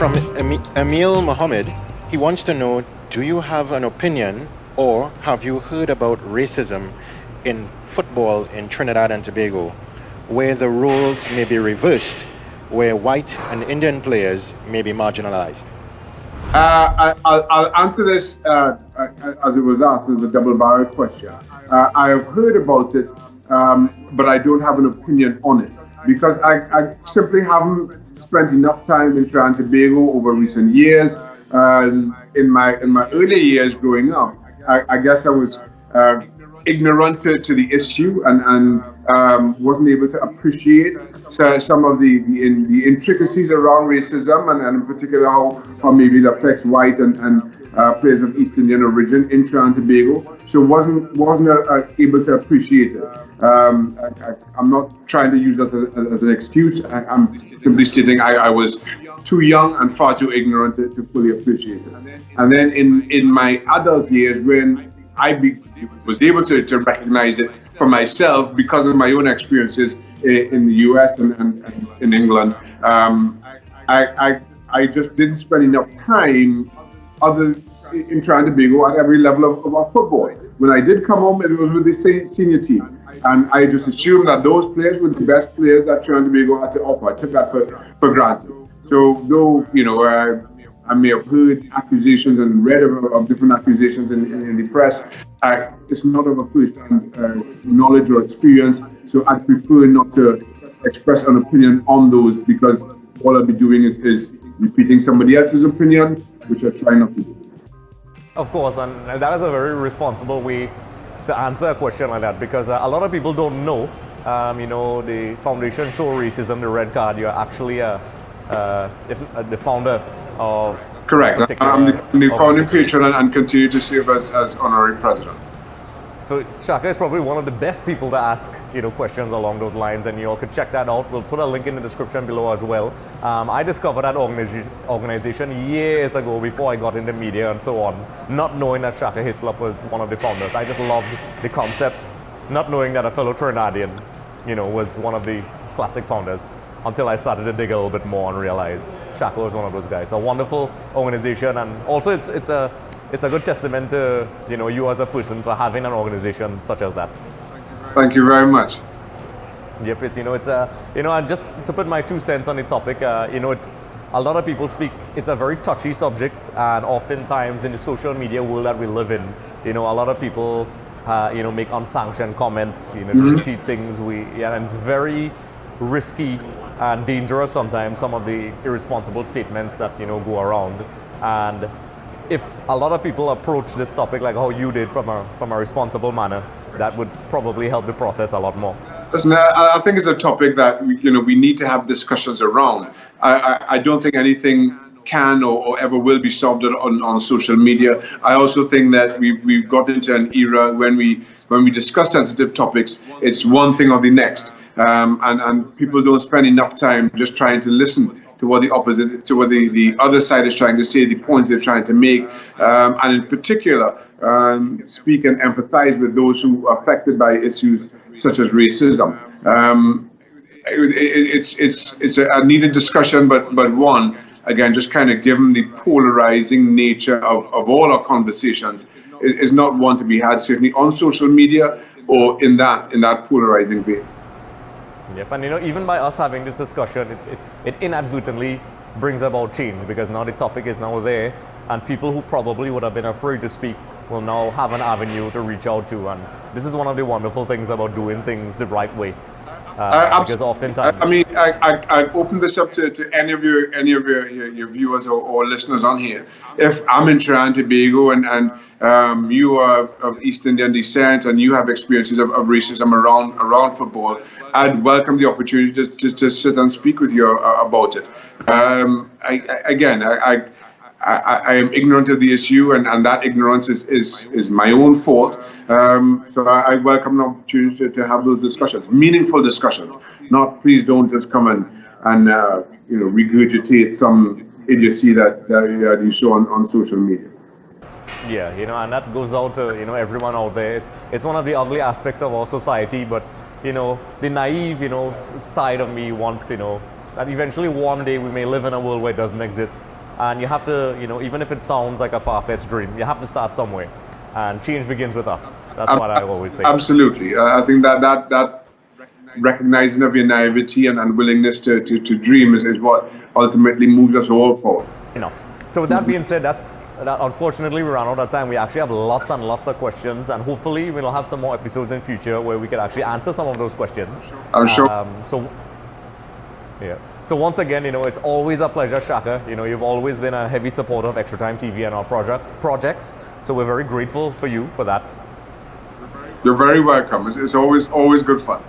From Emil Mohammed, he wants to know, do you have an opinion or have you heard about racism in football in Trinidad and Tobago, where the roles may be reversed, where white and Indian players may be marginalized? I'll answer this as it was asked as a double-barreled question. I have heard about it, but I don't have an opinion on it because I simply haven't spent enough time in Trinidad and Tobago over recent years. In my early years growing up, I guess I was ignorant to the issue and wasn't able to appreciate some of the intricacies around racism and in particular how maybe it affects white and players of East Indian origin in Trinidad and Tobago. So wasn't able to appreciate it. I'm not trying to use that as an excuse. I'm simply stating I was too young and far too ignorant to fully appreciate it. And then in my adult years, when I was able to recognize it for myself because of my own experiences in the US and in England, I just didn't spend enough time in Trinidad and Tobago at every level of our football. When I did come home, it was with the senior team. And I just assumed that those players were the best players that Trinidad and Tobago had to offer. I took that for granted. So though, I may have heard accusations and read of different accusations in the press, it's not of a first-hand knowledge or experience. So I prefer not to express an opinion on those because all I'll be doing is repeating somebody else's opinion, which I try not to do. Of course, and that is a very responsible way to answer a question like that because a lot of people don't know, the foundation Show Racism, the Red Card, you're actually the founder of... Correct. I'm the founding patron and continue to serve as honorary president. So Shaka is probably one of the best people to ask, questions along those lines, and you all could check that out. We'll put a link in the description below as well. I discovered that organization years ago before I got into media and so on, not knowing that Shaka Hislop was one of the founders. I just loved the concept, not knowing that a fellow Trinidadian, was one of the classic founders, until I started to dig a little bit more and realized Shaka was one of those guys. A wonderful organization, and also it's a good testament to you as a person for having an organization such as that. Thank you very much. Yep, it's and just to put my 2 cents on the topic, it's a lot of people speak. It's a very touchy subject, and oftentimes in the social media world that we live in, a lot of people make unsanctioned comments, repeat things. And it's very risky and dangerous sometimes, some of the irresponsible statements that go around. And if a lot of people approach this topic like how you did from a responsible manner, that would probably help the process a lot more. Listen, I think it's a topic that we need to have discussions around. I don't think anything can or ever will be solved on social media. I also think that we've got into an era when we discuss sensitive topics, it's one thing or the next. And people don't spend enough time just trying to listen to what the other side is trying to say, the points they're trying to make, and in particular, speak and empathize with those who are affected by issues such as racism. It's a needed discussion, but one, again, just kind of given the polarizing nature of all our conversations, is not one to be had certainly on social media or in that polarizing way. Yep, and even by us having this discussion, it inadvertently brings about change because now the topic is now there, and people who probably would have been afraid to speak will now have an avenue to reach out to, and this is one of the wonderful things about doing things the right way. Because oftentimes, I open this up to any of your viewers or listeners on here. If I'm in Trinidad and Tobago and you are of East Indian descent and you have experiences of racism around football, I'd welcome the opportunity to sit and speak with you about it. I am ignorant of the issue, and that ignorance is my own fault. So I welcome the opportunity to have those discussions, meaningful discussions. Not, please don't just come and regurgitate some idiocy that you show on social media. Yeah, and that goes out to everyone out there. It's one of the ugly aspects of our society, but the naive side of me wants that eventually one day we may live in a world where it doesn't exist. And you have to, even if it sounds like a far-fetched dream, you have to start somewhere. And change begins with us. That's what I always say. Absolutely. I think that recognizing of your naivety and willingness to dream is what ultimately moves us all forward. Enough. So with that being said, that unfortunately we ran out of time. We actually have lots and lots of questions, and hopefully we'll have some more episodes in future where we can actually answer some of those questions. I'm sure. So once again, it's always a pleasure, Shaka. You've always been a heavy supporter of Extra Time TV and our projects. So we're very grateful for you for that. You're very welcome. It's always good fun.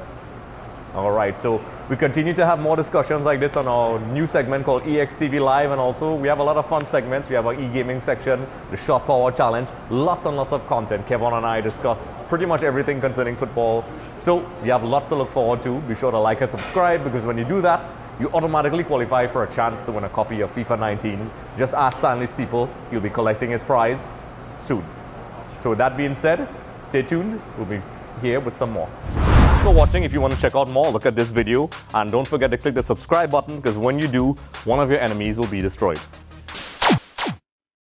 All right, so we continue to have more discussions like this on our new segment called EXTV Live, and also we have a lot of fun segments. We have our e-gaming section, the Shot Power Challenge, lots and lots of content. Kevin and I discuss pretty much everything concerning football. So you have lots to look forward to. Be sure to like and subscribe, because when you do that, you automatically qualify for a chance to win a copy of FIFA 19. Just ask Stanley Steeple. He'll be collecting his prize soon. So with that being said, stay tuned. We'll be here with some more. Thanks for watching. If you want to check out more, look at this video. And don't forget to click the subscribe button, because when you do, one of your enemies will be destroyed.